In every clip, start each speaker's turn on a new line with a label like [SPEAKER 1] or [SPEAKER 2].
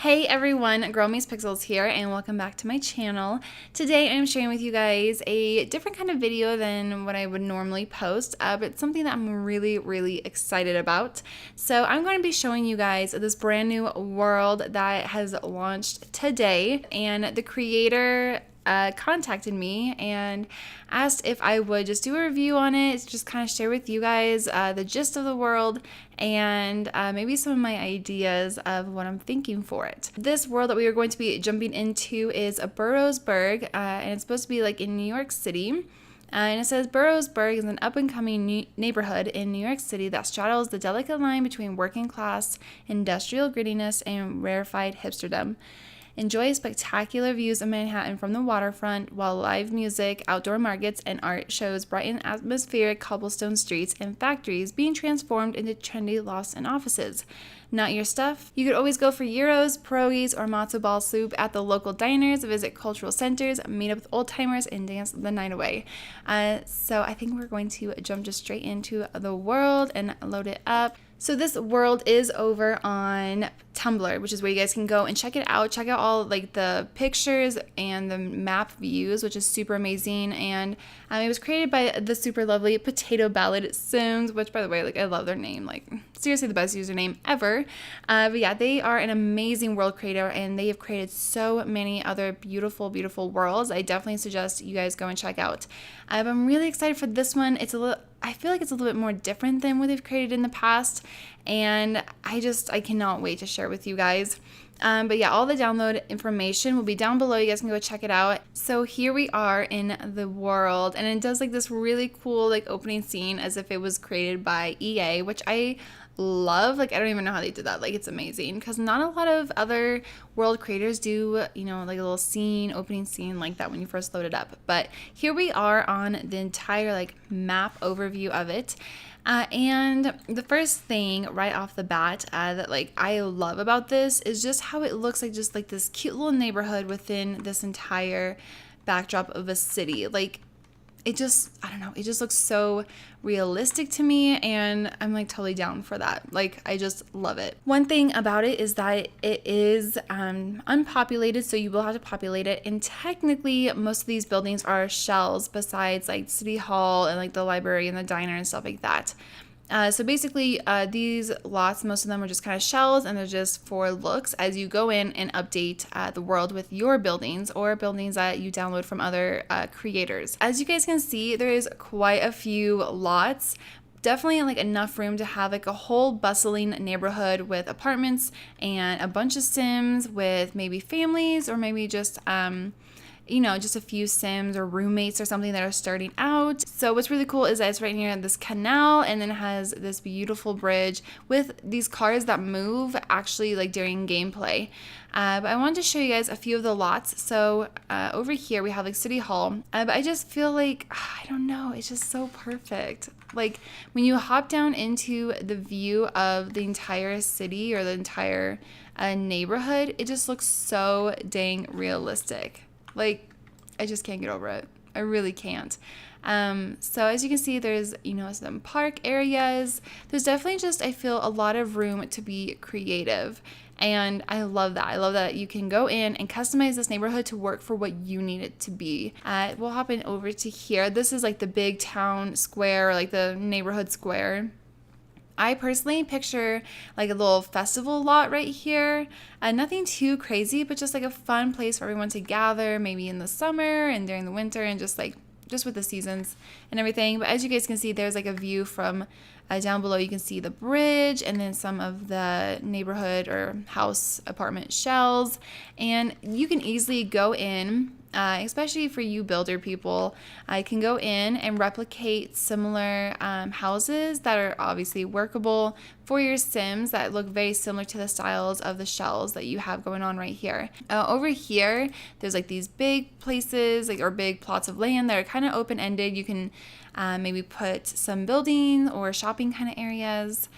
[SPEAKER 1] Hey everyone, GirlMeetsPixels here and welcome back to my channel. Today I'm sharing with you guys a different kind of video than what I would normally post, but it's something that I'm really excited about. So I'm going to be showing you guys this brand new world that has launched today, and the creator contacted me and asked if I would just do a review on it, just kind of share with you guys the gist of the world and maybe some of my ideas of what I'm thinking for it. This world that we are going to be jumping into is a Burroughsburg, and it's supposed to be like in New York City. And it says Boroughsburg is an up-and-coming neighborhood in New York City that straddles the delicate line between working class, industrial grittiness, and rarefied hipsterdom. Enjoy spectacular views of Manhattan from the waterfront, while live music, outdoor markets, and art shows brighten atmospheric cobblestone streets and factories being transformed into trendy lofts and offices. Not your stuff? You could always go for gyros, pierogies, or matzo ball soup at the local diners, visit cultural centers, meet up with old-timers, and dance the night away. So I think we're going to jump just straight into the world and load it up. So this world is over on Tumblr, which is where you guys can go and check it out. Check out all like the pictures and the map views, which is super amazing. And it was created by the super lovely Potato Ballad Sims, which, by the way, like I love their name. Like seriously, the best username ever. But yeah, they are an amazing world creator, and they have created so many other beautiful worlds. I definitely suggest you guys go and check out. I'm really excited for this one. I feel like it's a little bit more different than what they've created in the past, and I cannot wait to share with you guys. But yeah, all the download information will be down below. You guys can go check it out. So here we are in the world, and it does like this really cool like opening scene as if it was created by EA, which I love. Like I don't even know how they did that. Like it's amazing because not a lot of other world creators do, you know, like a little opening scene like that when you first load it up. But here we are on the entire like map overview of it. And the first thing right off the bat that like I love about this is just how it looks like, just like this cute little neighborhood within this entire backdrop of a city. Like it just, I don't know, it just looks so realistic to me, and I'm like totally down for that. Like I just love it. One thing about it is that it is unpopulated, so you will have to populate it, and technically most of these buildings are shells besides like City Hall and like the library and the diner and stuff like that. So basically these lots, most of them are just kind of shells, and they're just for looks as you go in and update the world with your buildings or buildings that you download from other creators. As you guys can see, there is quite a few lots. Definitely like enough room to have like a whole bustling neighborhood with apartments and a bunch of Sims with maybe families, or maybe just you know, just a few Sims or roommates or something that are starting out. So what's really cool is that it's right near this canal, and then it has this beautiful bridge with these cars that move actually like during gameplay. But I wanted to show you guys a few of the lots. So over here we have like City Hall, but I just feel like, I don't know, it's just so perfect. Like when you hop down into the view of the entire city or the entire neighborhood, it just looks so dang realistic. Like, I just can't get over it. I really can't. So as you can see, there's, you know, some park areas. There's definitely just, I feel, a lot of room to be creative. And I love that. I love that you can go in and customize this neighborhood to work for what you need it to be. We'll hop in over to here. This is like the big town square, or like the neighborhood square. I personally picture like a little festival lot right here. Nothing too crazy, but just like a fun place for everyone to gather, maybe in the summer and during the winter, and just with the seasons and everything. But as you guys can see, there's like a view from down below. You can see the bridge and then some of the neighborhood or house apartment shells. And you can easily go in, especially for you builder people, I can go in and replicate similar houses that are obviously workable for your Sims that look very similar to the styles of the shells that you have going on right here. Over here, there's like these big places, like, or big plots of land that are kind of open-ended. You can maybe put some building or shopping kind of areas.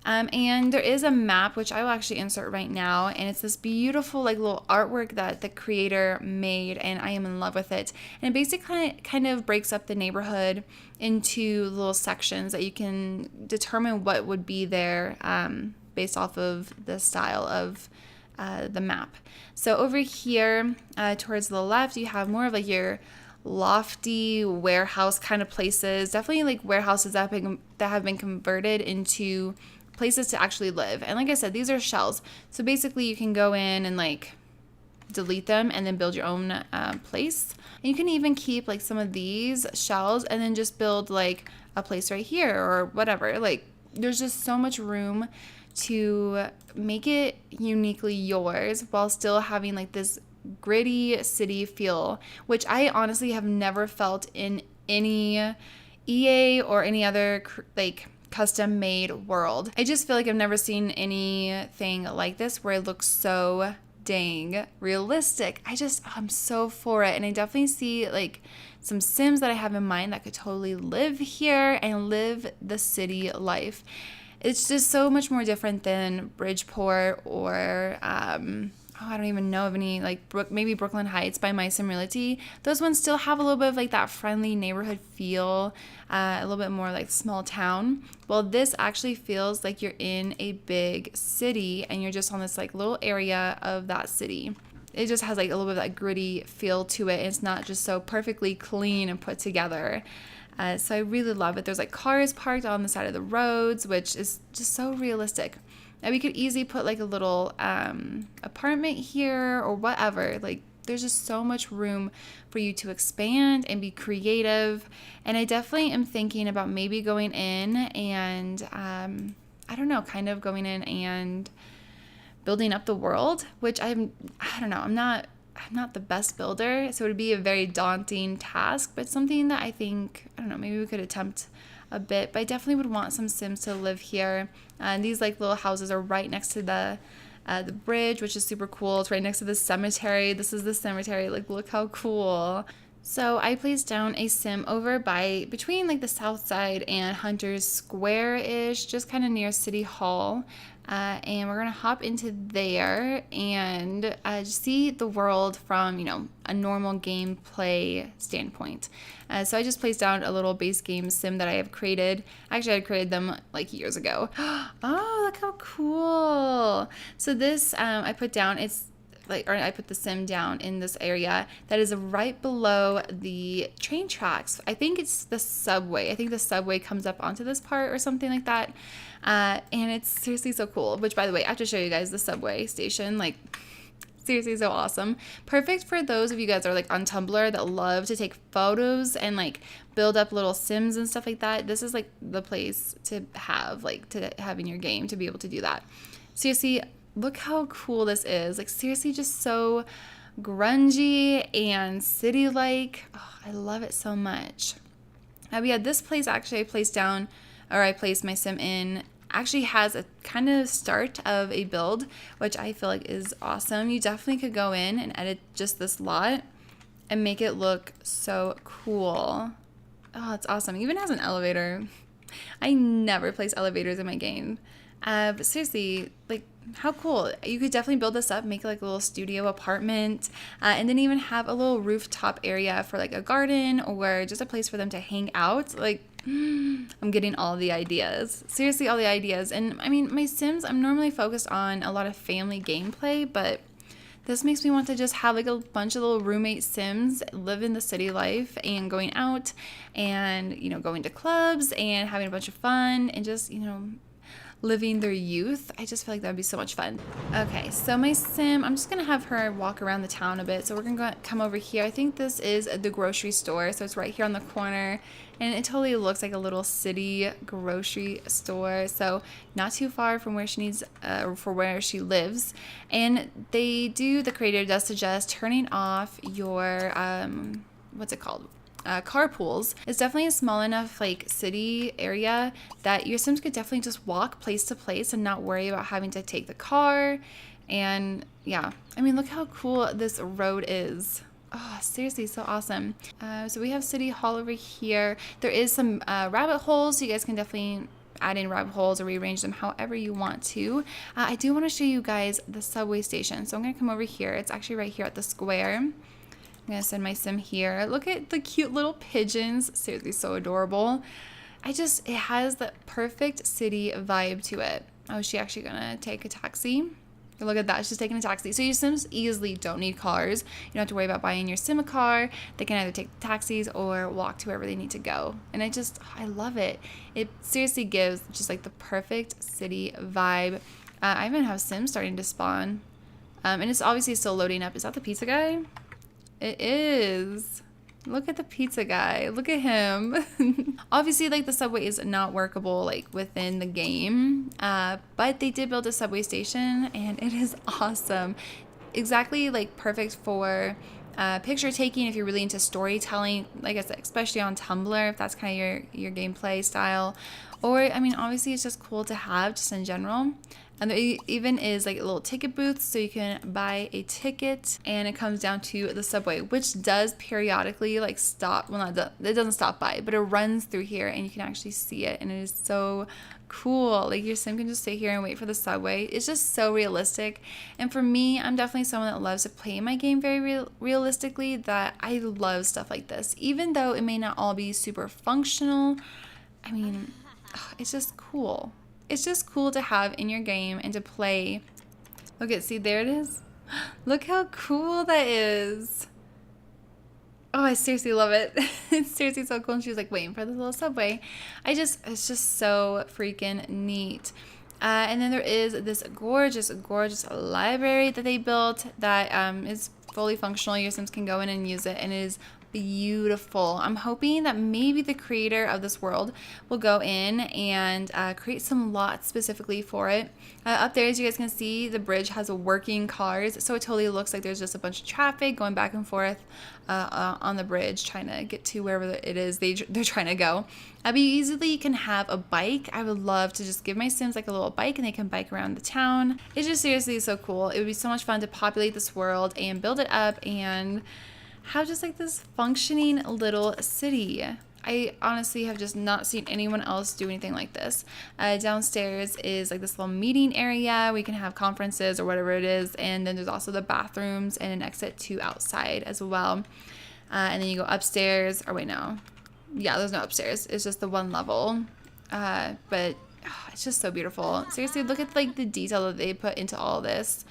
[SPEAKER 1] And there is a map, which I will actually insert right now, and it's this beautiful like little artwork that the creator made, and I am in love with it. And it basically kind of breaks up the neighborhood into little sections that you can determine what would be there based off of the style of the map. So over here towards the left, you have more of like your lofty warehouse kind of places, definitely like warehouses that have been converted into places to actually live. And like I said, these are shells. So basically you can go in and like delete them and then build your own place. And you can even keep like some of these shells and then just build like a place right here or whatever. Like there's just so much room to make it uniquely yours while still having like this gritty city feel, which I honestly have never felt in any EA or any other like custom made world. I just feel like I've never seen anything like this where it looks so dang realistic. I'm so for it. And I definitely see like some Sims that I have in mind that could totally live here and live the city life. It's just so much more different than Bridgeport or I don't even know of any, like maybe Brooklyn Heights by My Sim Realty. Those ones still have a little bit of like that friendly neighborhood feel, a little bit more like small town. Well, this actually feels like you're in a big city and you're just on this like little area of that city. It just has like a little bit of that gritty feel to it. It's not just so perfectly clean and put together. So I really love it. There's like cars parked on the side of the roads, which is just so realistic. Now we could easily put like a little apartment here or whatever. Like there's just so much room for you to expand and be creative. And I definitely am thinking about maybe going in and I don't know, kind of going in and building up the world, which I don't know, I'm not the best builder, so it would be a very daunting task, but something that I think, I don't know, maybe we could attempt a bit. But I definitely would want some Sims to live here. And these like little houses are right next to the bridge, which is super cool. It's right next to the cemetery. This is the cemetery. Like, look how cool. So I placed down a Sim over between like the South Side and Hunter's Square-ish, just kind of near City Hall. And we're gonna hop into there and see the world from, you know, a normal gameplay standpoint. So I just placed down a little base game Sim that I have created. Actually, I had created them like years ago. Oh, look how cool! So this I put down. I put the Sim down in this area that is right below the train tracks. I think it's the subway. I think the subway comes up onto this part or something like that. And it's seriously so cool, which by the way, I have to show you guys the subway station. Like, seriously so awesome. Perfect for those of you guys that are like on Tumblr that love to take photos and like build up little Sims and stuff like that. This is like the place to have in your game to be able to do that. Seriously, look how cool this is. Like, seriously, just so grungy and city-like. Oh, I love it so much. But yeah, this place actually I placed my Sim in, actually has a kind of start of a build, which I feel like is awesome. You definitely could go in and edit just this lot and make it look so cool. Oh, it's awesome. It even has an elevator. I never place elevators in my game. But seriously, like, how cool. You could definitely build this up, make like a little studio apartment, and then even have a little rooftop area for like a garden or just a place for them to hang out. Like, I'm getting all the ideas. Seriously, all the ideas. And I mean, my Sims, I'm normally focused on a lot of family gameplay, but this makes me want to just have like a bunch of little roommate Sims live in the city life and going out and, you know, going to clubs and having a bunch of fun and just, you know, living their youth. I just feel like that would be so much fun. Okay, so my Sim, I'm just gonna have her walk around the town a bit. So we're gonna come over here. I think this is the grocery store. So it's right here on the corner and it totally looks like a little city grocery store. So not too far from where she needs, for where she lives. And the creator does suggest turning off your, what's it called? Carpools. It's definitely a small enough like city area that your Sims could definitely just walk place to place and not worry about having to take the car. And yeah, I mean, look how cool this road is. Oh, seriously, so awesome. So we have City Hall over here. There is some rabbit holes, so you guys can definitely add in rabbit holes or rearrange them however you want to. I do want to show you guys the subway station. So I'm going to come over here. It's actually right here at the square. I'm gonna send my Sim here. Look at the cute little pigeons. Seriously, so adorable. It has the perfect city vibe to it. Oh, is she actually gonna take a taxi? Look at that. She's taking a taxi. So your Sims easily don't need cars. You don't have to worry about buying your Sim a car. They can either take taxis or walk to wherever they need to go. And I love it. It seriously gives just like the perfect city vibe. I even have Sims starting to spawn. And it's obviously still loading up. Is that the pizza guy? It is. Look at the pizza guy. Look at him. Obviously, like, the subway is not workable, like, within the game. But they did build a subway station, and it is awesome. Exactly, like, perfect for picture taking if you're really into storytelling. Like I said, especially on Tumblr, if that's kind of your gameplay style. Or, I mean, obviously, it's just cool to have just in general. And there even is like a little ticket booth, so you can buy a ticket, and it comes down to the subway, which does periodically like stop. Well, it doesn't stop by, but it runs through here, and you can actually see it, and it is so cool. Like, your Sim can just stay here and wait for the subway. It's just so realistic. And for me, I'm definitely someone that loves to play my game very realistically, that I love stuff like this. Even though it may not all be super functional, I mean, it's just cool. It's just cool to have in your game and to play. Look at, see, there it is. Look how cool that is. Oh, I seriously love it. It's seriously so cool. And she was like waiting for the little subway. It's just so freaking neat. And then there is this gorgeous library that they built that is fully functional. Your Sims can go in and use it, and it is beautiful. I'm hoping that maybe the creator of this world will go in and create some lots specifically for it. Up there, as you guys can see, the bridge has working cars, so it totally looks like there's just a bunch of traffic going back and forth on the bridge, trying to get to wherever it is they're trying to go. But you easily can have a bike. I would love to just give my Sims like a little bike, and they can bike around the town. It's just seriously so cool. It would be so much fun to populate this world and build it up and have just like this functioning little city. I honestly have just not seen anyone else do anything like this. Downstairs is like this little meeting area. We can have conferences or whatever it is. And then there's also the bathrooms and an exit to outside as well. And then you go upstairs. Or wait, no. Yeah, there's no upstairs. It's just the one level. But it's just so beautiful. Seriously, look at like the detail that they put into all this.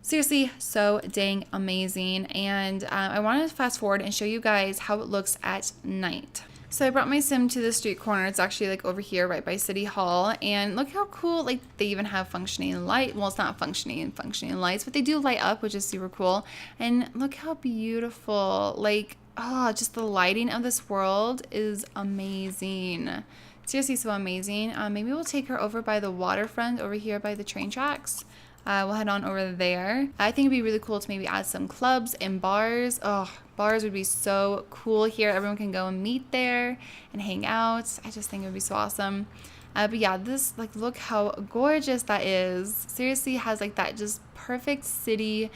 [SPEAKER 1] Seriously, so dang amazing. And I wanted to fast forward and show you guys how it looks at night. So I brought my Sim to the street corner. It's actually like over here right by City Hall. And look how cool, like they even have functioning light. Well, it's not functioning lights, but they do light up, which is super cool. And look how beautiful, like, oh, just the lighting of this world is amazing. Seriously, so amazing. Maybe we'll take her over by the waterfront over here by the train tracks. We'll head on over there. I think it'd be really cool to maybe add some clubs and bars. Oh, bars would be so cool here. Everyone can go and meet there and hang out. I just think it would be so awesome. But yeah, this, like, look how gorgeous that is. Seriously has like that just perfect city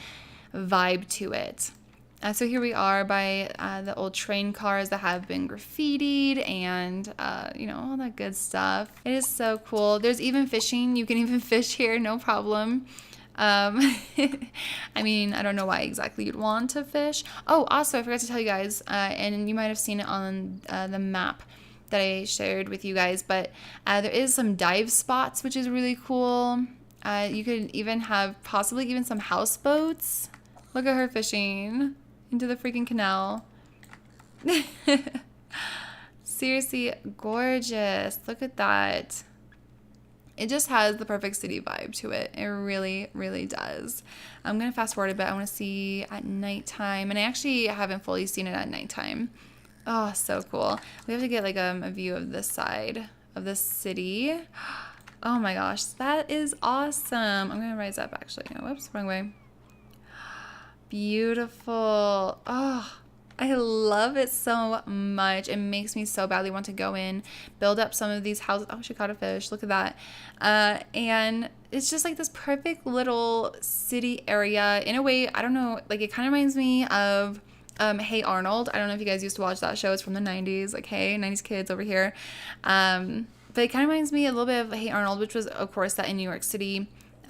[SPEAKER 1] vibe to it. So here we are by the old train cars that have been graffitied and, you know, all that good stuff. It is so cool. There's even fishing. You can even fish here, no problem. I mean, I don't know why exactly you'd want to fish. Oh, also, I forgot to tell you guys, and you might have seen it on the map that I shared with you guys, but there is some dive spots, which is really cool. You could even have possibly even some houseboats. Look at her fishing into the freaking canal. Seriously gorgeous. Look at that. It just has the perfect city vibe to it. It really, really does. I'm going to fast forward a bit. I want to see at nighttime. And I actually haven't fully seen it at nighttime. Oh, so cool. We have to get like a view of this side of the city. Oh my gosh. That is awesome. I'm going to rise up actually. Oh, whoops, wrong way. Beautiful. Oh, I love it so much. It makes me so badly want to go in, build up some of these houses. Oh, she caught a fish. Look at that. And it's just like this perfect little city area. In a way, I don't know, like it kind of reminds me of Hey Arnold. I don't know if you guys used to watch that show. It's from the 90s. Like, hey, 90s kids over here. But it kind of reminds me a little bit of Hey Arnold, which was, of course, set in New York City.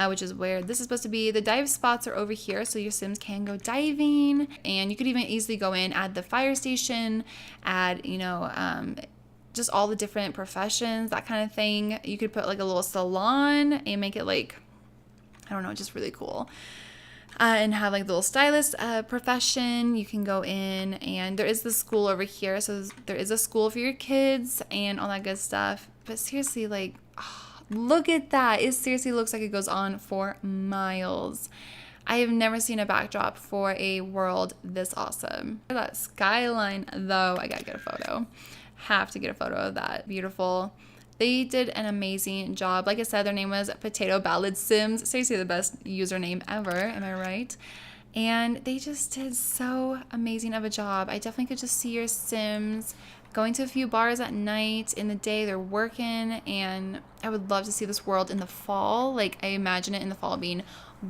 [SPEAKER 1] Which is where this is supposed to be. The dive spots are over here, so your Sims can go diving. And you could even easily go in, add the fire station, add, you know, just all the different professions, that kind of thing. You could put like a little salon and make it like I don't know, just really cool. And have like the little stylist profession. You can go in, and there is the school over here. So there is a school for your kids and all that good stuff. But seriously, like, oh, look at that. It seriously looks like it goes on for miles. I have never seen a backdrop for a world this awesome. Look at that skyline though. I gotta get a photo. Have to get a photo of that. Beautiful. They did an amazing job. Like I said, their name was Potato Ballad Sims. Seriously, the best username ever. Am I right? And they just did so amazing of a job. I definitely could just see your Sims going to a few bars at night. In the day, they're working. And I would love to see this world in the fall. Like, I imagine it in the fall being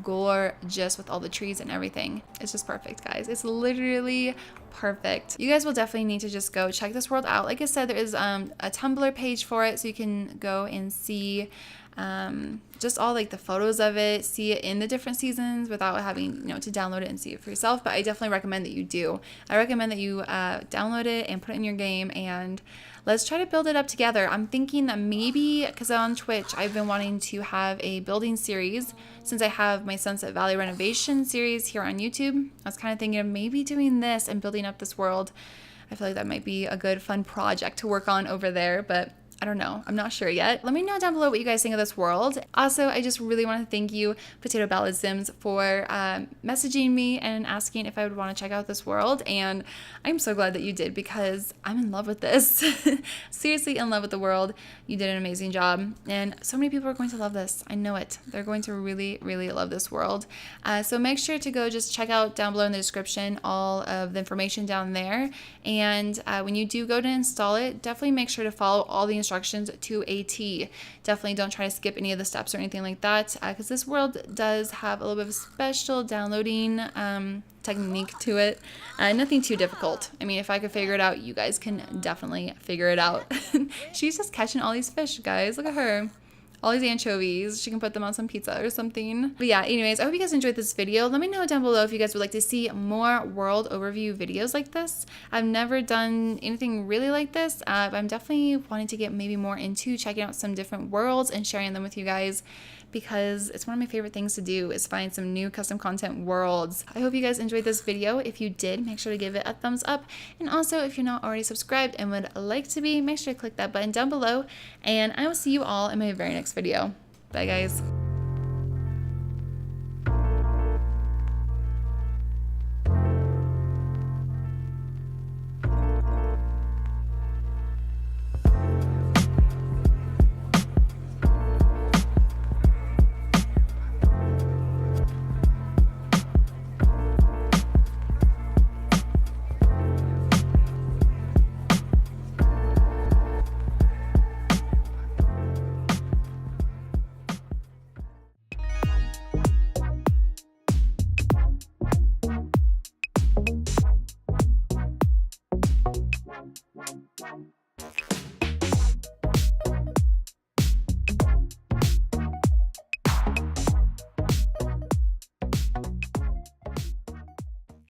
[SPEAKER 1] gorgeous with all the trees and everything. It's just perfect, guys. It's literally perfect. You guys will definitely need to just go check this world out. Like I said, there is a Tumblr page for it, so you can go and see just all like the photos of it, see it in the different seasons without having, you know, to download it and see it for yourself. But I definitely recommend that you do. I recommend that you download it and put it in your game, and let's try to build it up together. I'm thinking that maybe, because on Twitch, I've been wanting to have a building series since I have my Sunset Valley renovation series here on YouTube. I was kind of thinking of maybe doing this and building up this world. I feel like that might be a good fun project to work on over there, but I don't know. I'm not sure yet. Let me know down below what you guys think of this world. Also, I just really want to thank you, Potato Ballad Sims, for messaging me and asking if I would want to check out this world. And I'm so glad that you did, because I'm in love with this. Seriously in love with the world. You did an amazing job. And so many people are going to love this. I know it. They're going to really, really love this world. So make sure to go just check out down below in the description all of the information down there. And when you do go to install it, definitely make sure to follow all the instructions to a T. Definitely don't try to skip any of the steps or anything like that, because this world does have a little bit of a special downloading technique to it. Nothing too difficult. I mean, if I could figure it out, you guys can definitely figure it out. She's just catching all these fish, guys. Look at her. All these anchovies. She can put them on some pizza or something. But yeah, anyways, I hope you guys enjoyed this video. Let me know down below if you guys would like to see more world overview videos like this. I've never done anything really like this, but I'm definitely wanting to get maybe more into checking out some different worlds and sharing them with you guys, because it's one of my favorite things to do is find some new custom content worlds. I hope you guys enjoyed this video. If you did, make sure to give it a thumbs up. And also, if you're not already subscribed and would like to be, make sure to click that button down below. And I will see you all in my very next video. Bye, guys.